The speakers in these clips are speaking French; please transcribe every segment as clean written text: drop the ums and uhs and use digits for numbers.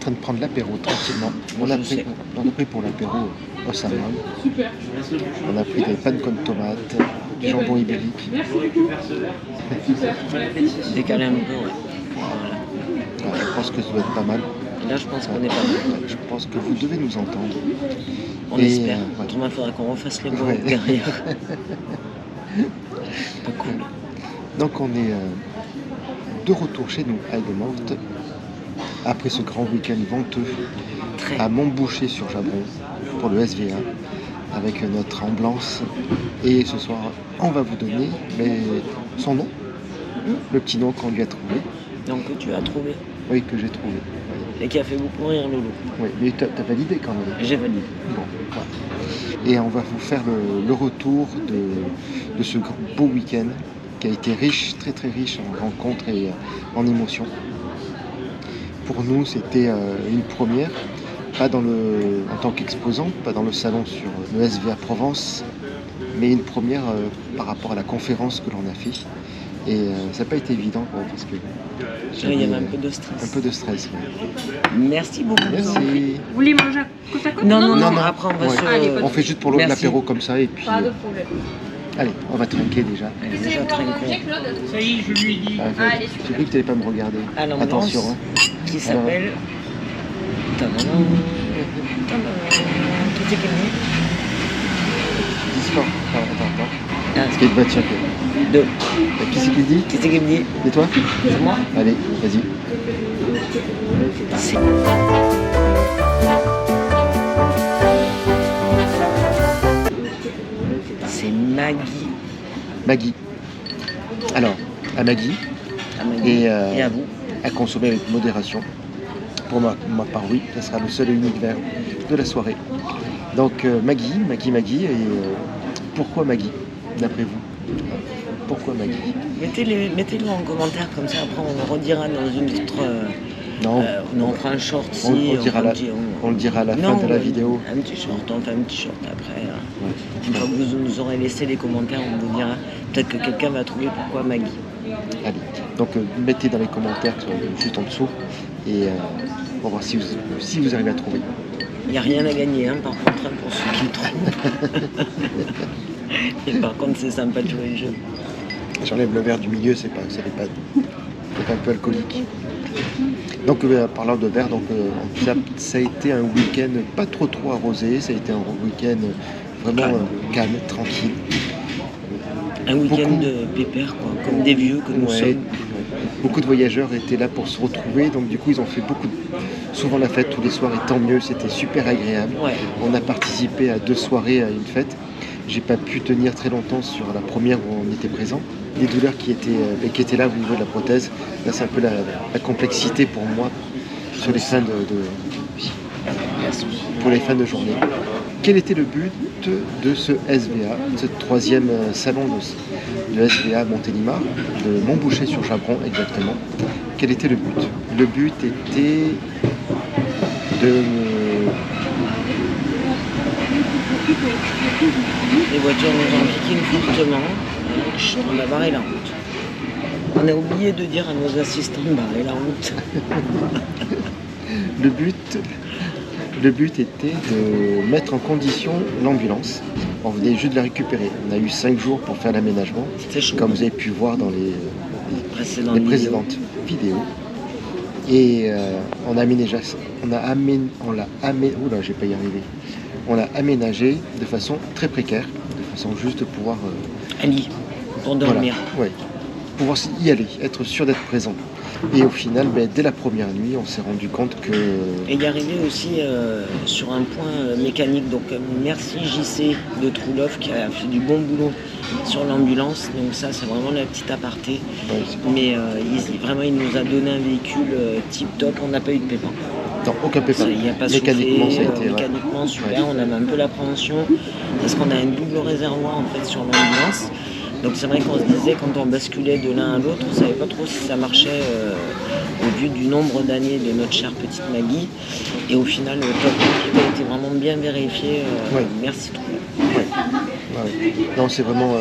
train de prendre l'apéro tranquillement. On a pris pour l'apéro au salmon. On a pris des pancakes de tomates, du jambon ibérique. Décalé un peu, ouais. Voilà. Ouais, je pense que ça doit être pas mal. Là, je pense qu'on est pas mal. Ouais, je pense que vous devez nous entendre. On espère. Ouais. Autrement, il faudra qu'on refasse les mots Ouais. derrière. Pas cool. Donc on est de retour chez nous à Aigues-Mortes après ce grand week-end venteux Très. à Montboucher-sur-Jabron pour le SVA avec notre ambulance. Et ce soir, on va vous donner son nom, le petit nom qu'on lui a trouvé. Donc, que tu as trouvé. Oui, que j'ai trouvé. Et qui a fait beaucoup rire Lolo. Oui, mais t'as validé quand même. J'ai validé. Bon, voilà. Et on va vous faire le retour de ce beau week-end qui a été riche, très très riche en rencontres et en émotions. Pour nous, c'était une première, pas en tant qu'exposant, pas dans le salon sur le SVA Provence, mais une première par rapport à la conférence que l'on a fait. Et ça n'a pas été évident parce que Il y avait un peu de stress. Un peu de stress. Ouais. Merci beaucoup. Merci. Vous voulez manger côte à côte? Non, après on va Ouais. se... Allez, pas de On fait juste pour Merci. l'apéro comme ça et puis. Pas de problème. Allez, on va trinquer déjà. Elle est déjà très con. Ça y est, je lui ai dit. Allez, J'ai cru que tu n'allais pas me regarder. À l'ambulance, Attention. Hein. qui s'appelle... Tadadam. Qui c'est qui me dit Dis-moi. Attends. Ah, Ce qui est de tiens. deux. Qui c'est qui le dit? Qui c'est qui me dit? Et toi? C'est moi. Allez, vas-y. C'est... C'est Maggie. Maggie. Alors, à Maggie. Ah, Maggie. Et à vous. à consommer avec modération. Pour ma part, oui, ça sera le seul et unique verre de la soirée. Donc Maggie. Et pourquoi Maggie, d'après vous? Pourquoi Maggie? Mettez-le en commentaire, comme ça après on le redira dans une autre... Non, on fera un short si... on le dira à la fin de la vidéo. Un petit short, on fait un petit short après. Une fois que vous nous aurez laissé les commentaires, on vous dira. Peut-être que quelqu'un va trouver pourquoi Maggie. Allez, donc mettez dans les commentaires juste en dessous et on va voir si vous arrivez à trouver. Il n'y a rien à gagner, hein, par contre, hein, pour ceux qui le trouvent. Et par contre, c'est sympa de jouer le jeu. J'enlève le verre du milieu, c'est pas un peu alcoolique. Donc parlant de verre, ça a été un week-end pas trop arrosé, ça a été un week-end vraiment calme, tranquille. Un week-end de pépère, quoi, comme des vieux que nous sommes. Beaucoup de voyageurs étaient là pour se retrouver, donc du coup ils ont fait souvent la fête tous les soirs et tant mieux, c'était super agréable. Ouais. On a participé à 2 soirées à une fête. J'ai pas pu tenir très longtemps sur la première où on était présent. Les douleurs qui étaient là au niveau de la prothèse, là c'est un peu la complexité pour moi sur les fins pour les fins de journée. Quel était le but de ce SVA, ce 3e salon de SVA Montélimar, de Montboucher-sur-Jabron exactement? Quel était le but? Le but était de... Les voitures nous ont piqué fortement. Chut, on a barré la route. On a oublié de dire à nos assistants de barrer la route. Le but était de mettre en condition l'ambulance. On venait juste de la récupérer. On a eu 5 jours pour faire l'aménagement, comme vous avez pu voir dans les précédentes vidéos. Et on l'a aménagé de façon très précaire, de façon juste de pouvoir Un lit pour dormir. Voilà, ouais, pouvoir y aller, être sûr d'être présent. Et au final, dès la première nuit, on s'est rendu compte que... Et y arriver aussi sur un point mécanique. Donc merci JC de Trouloff qui a fait du bon boulot sur l'ambulance. Donc ça, c'est vraiment la petite aparté. Ouais, mais il nous a donné un véhicule tip top. On n'a pas eu de pépin. Non, aucun pépin. Il n'y a pas Mécaniquement, soufflé, ça a été... mécaniquement super. Ouais. On avait un peu l'appréhension parce qu'on a un double réservoir en fait sur l'ambulance. Donc c'est vrai qu'on se disait quand on basculait de l'un à l'autre, on ne savait pas trop si ça marchait au vu du nombre d'années de notre chère petite Maggie. Et au final, le top a été vraiment bien vérifié. Ouais. Merci trop. Ouais. Non, c'est vraiment...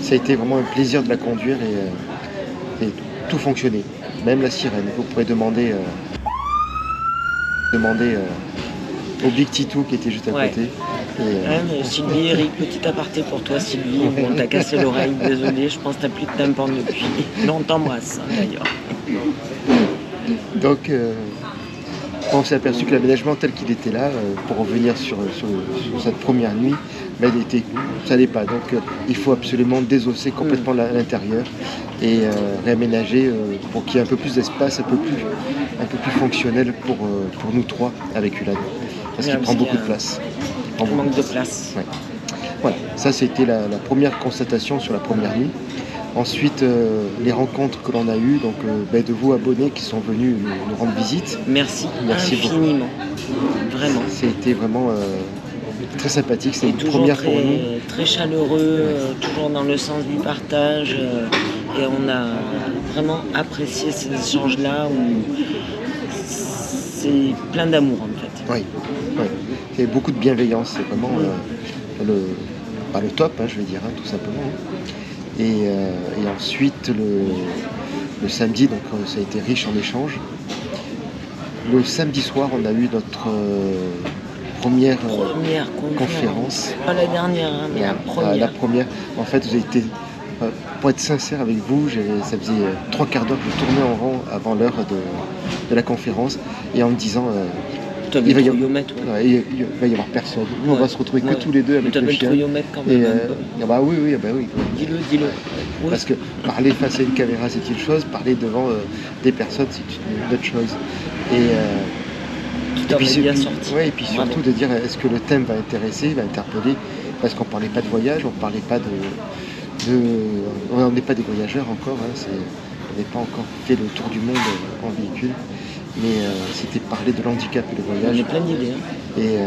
ça a été vraiment un plaisir de la conduire et tout fonctionnait. Même la sirène, vous pourrez demander demandé au Big Titou qui était juste à Ouais. côté. Mais Sylvie, Eric, petit aparté pour toi, Sylvie. On t'a cassé l'oreille, désolé, je pense que t'as plus de tympan depuis. Mais on t'embrasse, hein, d'ailleurs. Donc, on s'est aperçu que l'aménagement tel qu'il était là, pour revenir sur cette première nuit, ça n'allait pas. Donc, il faut absolument désosser complètement l'intérieur et réaménager pour qu'il y ait un peu plus d'espace, un peu plus fonctionnel pour nous trois avec Ulan. Parce qu'il prend beaucoup de place. Il manque de place. Ouais. Voilà, ça c'était la première constatation sur la première nuit. Ensuite, les rencontres que l'on a eues, donc de vous abonnés qui sont venus nous rendre visite. Merci beaucoup. infiniment. Vraiment. C'était vraiment très sympathique, c'est Et une toujours première pour nous. très chaleureux, toujours dans le sens du partage. Et on a vraiment apprécié ces échanges-là où c'est plein d'amour en fait. Oui. Il y a beaucoup de bienveillance, c'est vraiment le top, je vais dire, tout simplement. Et ensuite, le samedi, donc ça a été riche en échanges. Le samedi soir, on a eu notre première conférence. Pas la dernière, mais la première. La première. En fait, j'ai été, pour être sincère avec vous, ça faisait 3 quarts d'heure que je tournais en rond avant l'heure de la conférence et en me disant il va y avoir personne. Nous, on va se retrouver que tous les deux avec le chien. Quand même. Oui. Dis-le. Oui. Parce que parler face à une caméra, c'est une chose, parler devant des personnes, c'est une autre chose. Tout est bien sorti. Et puis surtout de dire est-ce que le thème va intéresser, va interpeller, parce qu'on ne parlait pas de voyage, on ne parlait pas on n'est pas des voyageurs encore, on n'est pas encore fait le tour du monde en véhicule. Mais c'était parler de l'handicap et le voyage. On est plein d'idées. Et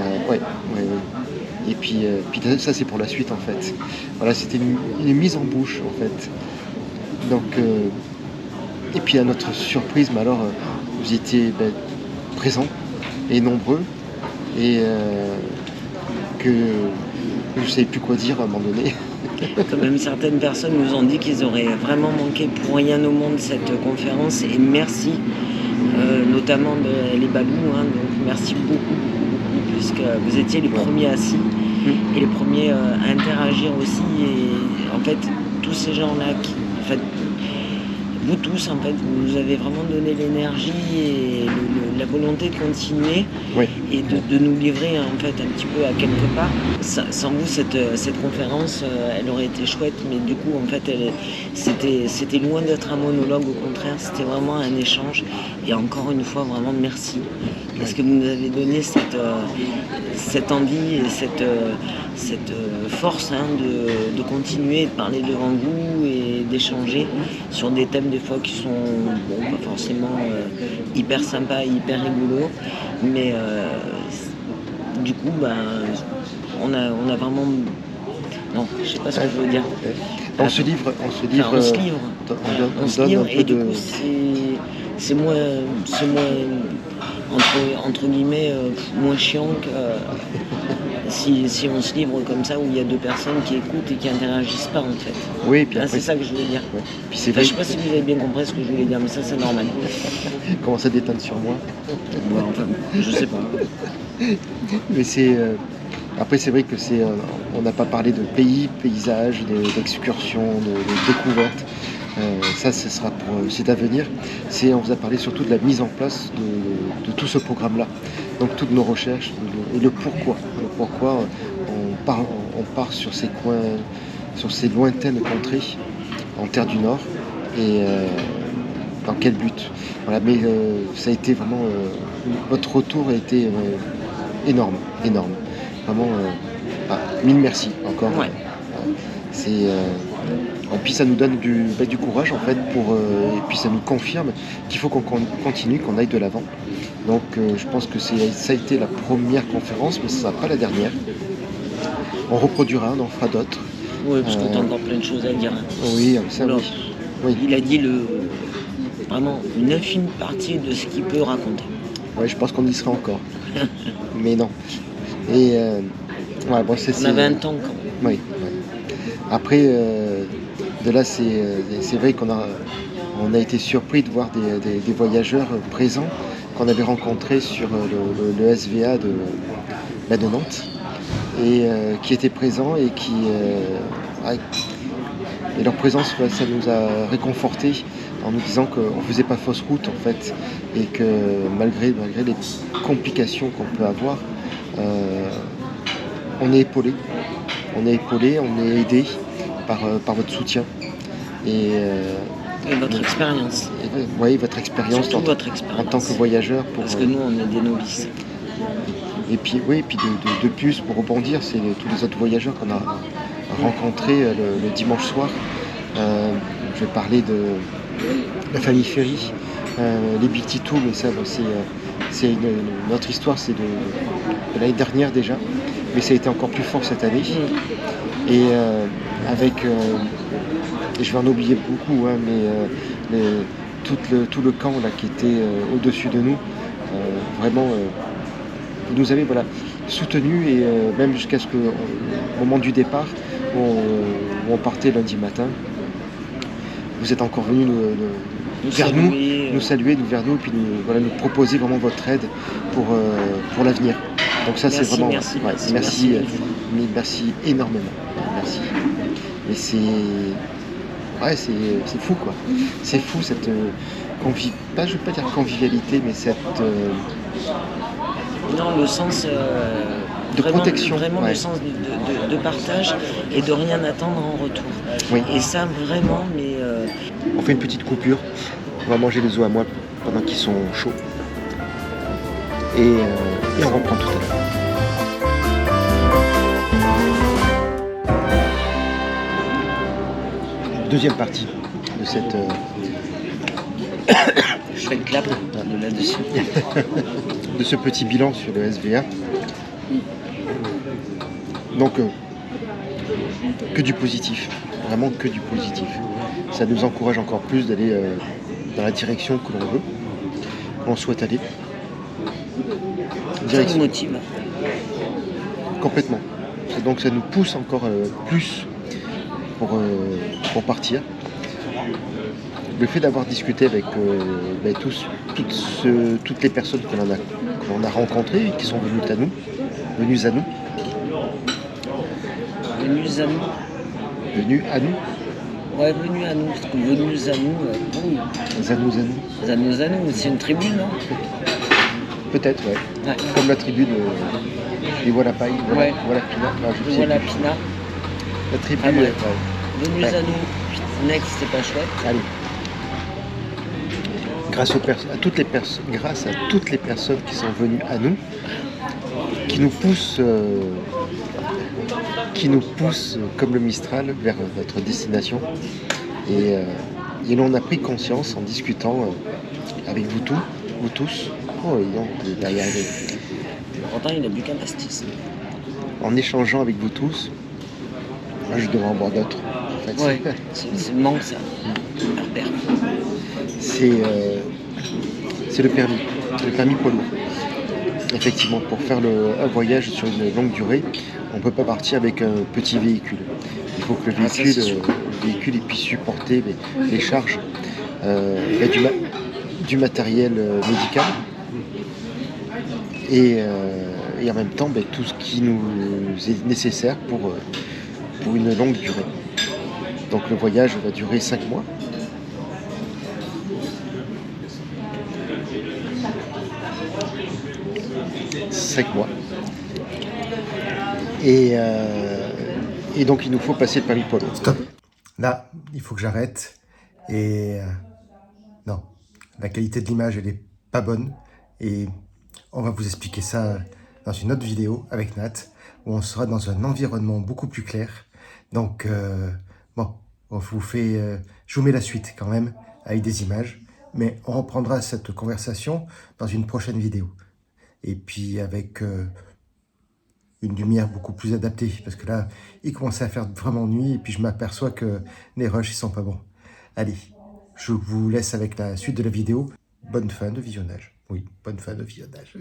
Et puis ça c'est pour la suite en fait. Voilà, c'était une mise en bouche en fait. Donc et puis à notre surprise, mais alors vous étiez présents et nombreux et que je ne savais plus quoi dire à un moment donné. Quand même certaines personnes nous ont dit qu'ils auraient vraiment manqué pour rien au monde cette conférence et merci. Notamment les Balous, donc merci beaucoup, puisque vous étiez les premiers assis et les premiers à interagir aussi. Et en fait, tous ces gens-là, vous tous, en fait, vous nous avez vraiment donné l'énergie et la volonté de continuer et de nous livrer en fait un petit peu à quelque part. Sans vous, cette conférence, elle aurait été chouette, mais du coup, en fait, c'était loin d'être un monologue, au contraire, c'était vraiment un échange. Et encore une fois, vraiment merci, parce que vous nous avez donné cette envie et cette force de continuer, de parler devant vous et d'échanger sur des thèmes des fois qui sont pas forcément hyper sympas, hyper rigolos, mais du coup on a vraiment... Non, je sais pas ce que je veux dire. On se livre. On se livre et du coup c'est moins entre guillemets moins chiant que si on se livre comme ça où il y a deux personnes qui écoutent et qui interagissent pas en fait. Oui, puis après, c'est ça que je voulais dire. Ouais. Puis Je sais pas si vous avez bien compris ce que je voulais dire, mais ça c'est normal. Commence à déteindre sur moi. Ouais, enfin, je sais pas. Mais après c'est vrai que on n'a pas parlé de pays, paysages, d'excursions, de découvertes. Ça, ce sera c'est à venir. On vous a parlé surtout de la mise en place de tout ce programme-là. Donc toutes nos recherches et le pourquoi. Le pourquoi on part sur ces coins, sur ces lointaines contrées en Terre du Nord et dans quel but. Voilà, mais ça a été vraiment votre retour a été énorme. Vraiment, mille merci encore. Ouais. Et puis ça nous donne du courage en fait et puis ça nous confirme qu'il faut qu'on continue, qu'on aille de l'avant. Donc je pense que ça a été la première conférence, mais ce ne sera pas la dernière. On reproduira, on en fera d'autres. Oui, parce que tu as encore plein de choses à dire. Oui, ça oui. Il a dit vraiment une infime partie de ce qu'il peut raconter. Oui, je pense qu'on y sera encore. Mais non. Et on avait un temps quand même. Oui. Après, de là, c'est vrai qu'on a été surpris de voir des voyageurs présents qu'on avait rencontré sur le SVA de Nantes, et qui étaient présents et et leur présence, ça nous a réconfortés en nous disant qu'on ne faisait pas fausse route en fait, et que malgré les complications qu'on peut avoir, on est épaulé, on est aidé par votre soutien et votre expérience. Oui, votre expérience en tant que voyageur. Parce que nous, on est des novices. Et puis, oui, de plus, pour rebondir, c'est tous les autres voyageurs qu'on a rencontrés le dimanche soir. Je vais parler de la famille Ferry, les Big Titou, mais ça, c'est notre histoire, c'est de l'année dernière déjà, mais ça a été encore plus fort cette année. Et avec, et je vais en oublier beaucoup, hein, mais tout le camp là, qui était au-dessus de nous, vraiment, ils nous avaient soutenus, et même jusqu'à ce qu'au moment du départ, où on partait lundi matin, vous êtes encore venus nous saluer vers nous, et puis nous proposer vraiment votre aide pour l'avenir. Donc ça, c'est vraiment... Merci énormément. Merci. Et c'est fou, quoi. C'est fou, cette je ne veux pas dire convivialité, mais cette... Non, le sens de protection. Vraiment le sens de partage et de rien attendre en retour. Oui. Et ça, vraiment, mais... On fait une petite coupure. On va manger les os à moelle pendant qu'ils sont chauds. Et on reprend tout à l'heure. Deuxième partie de cette... Je fais le clap de là-dessus. de ce petit bilan sur le SVA. Donc, que du positif. Vraiment que du positif. Ça nous encourage encore plus d'aller dans la direction que l'on veut, qu'on souhaite aller. Ça nous motive. Complètement. Et donc ça nous pousse encore plus pour partir. Le fait d'avoir discuté avec toutes les personnes que l'on a rencontrées et qui sont venues à nous. Venus à nous. Ouais, venus à nous, parce que venus à nous, Zanou, c'est une tribu, non? Peut-être, ouais. Comme la tribu des Wallapai, Pina. La tribu, venus à nous, next, c'est pas chouette. Allez. Grâce à toutes les personnes qui sont venues à nous, qui nous poussent comme le Mistral vers notre destination. Et l'on a pris conscience en discutant avec vous tous. Oh, il a regardé. Pourtant, il a bu qu'un pastis. En échangeant avec vous tous, moi je devrais en boire d'autres. En fait. Ouais, c'est le manque, ça. C'est le permis poids lourd. Effectivement, pour faire un voyage sur une longue durée, on ne peut pas partir avec un petit véhicule. Il faut que le véhicule puisse supporter les charges du matériel médical et en même temps tout ce qui nous est nécessaire pour une longue durée. Donc le voyage va durer 5 mois. Et donc il nous faut passer le permis poids lourd. Stop. Là, il faut que j'arrête. Et non, la qualité de l'image, elle est pas bonne. Et on va vous expliquer ça dans une autre vidéo avec Nat, où on sera dans un environnement beaucoup plus clair. Donc, je vous mets la suite quand même, avec des images. Mais on reprendra cette conversation dans une prochaine vidéo. Et puis avec une lumière beaucoup plus adaptée, parce que là, il commençait à faire vraiment nuit, et puis je m'aperçois que les rushs, ils sont pas bons. Allez, je vous laisse avec la suite de la vidéo. Bonne fin de visionnage. Oui, bonne fin de visionnage.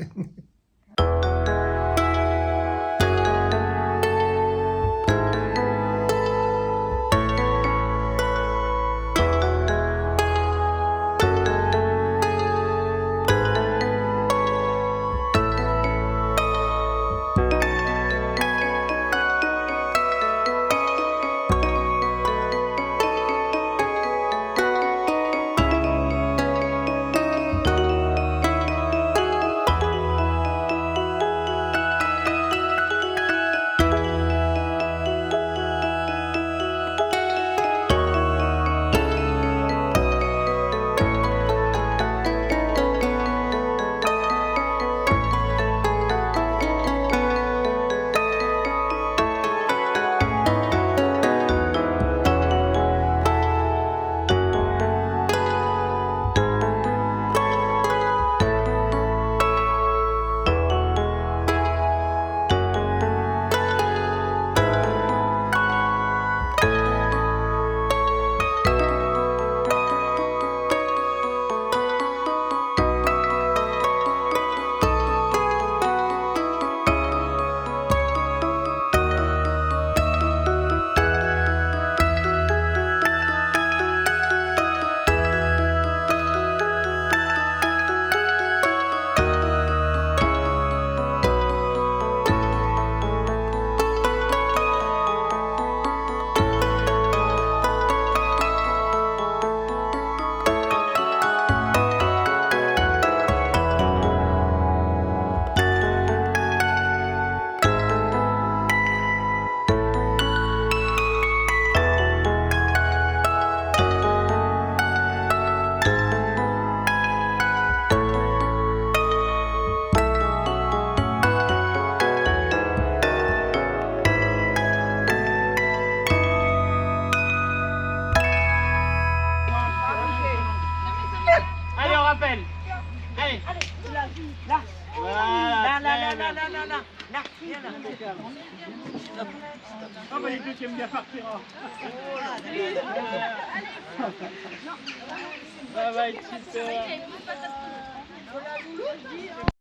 Là. Voilà, Là, là, là, là, là, là, là. Là, viens là. Ah bah les deux qui aiment bien partir. Ça va être super.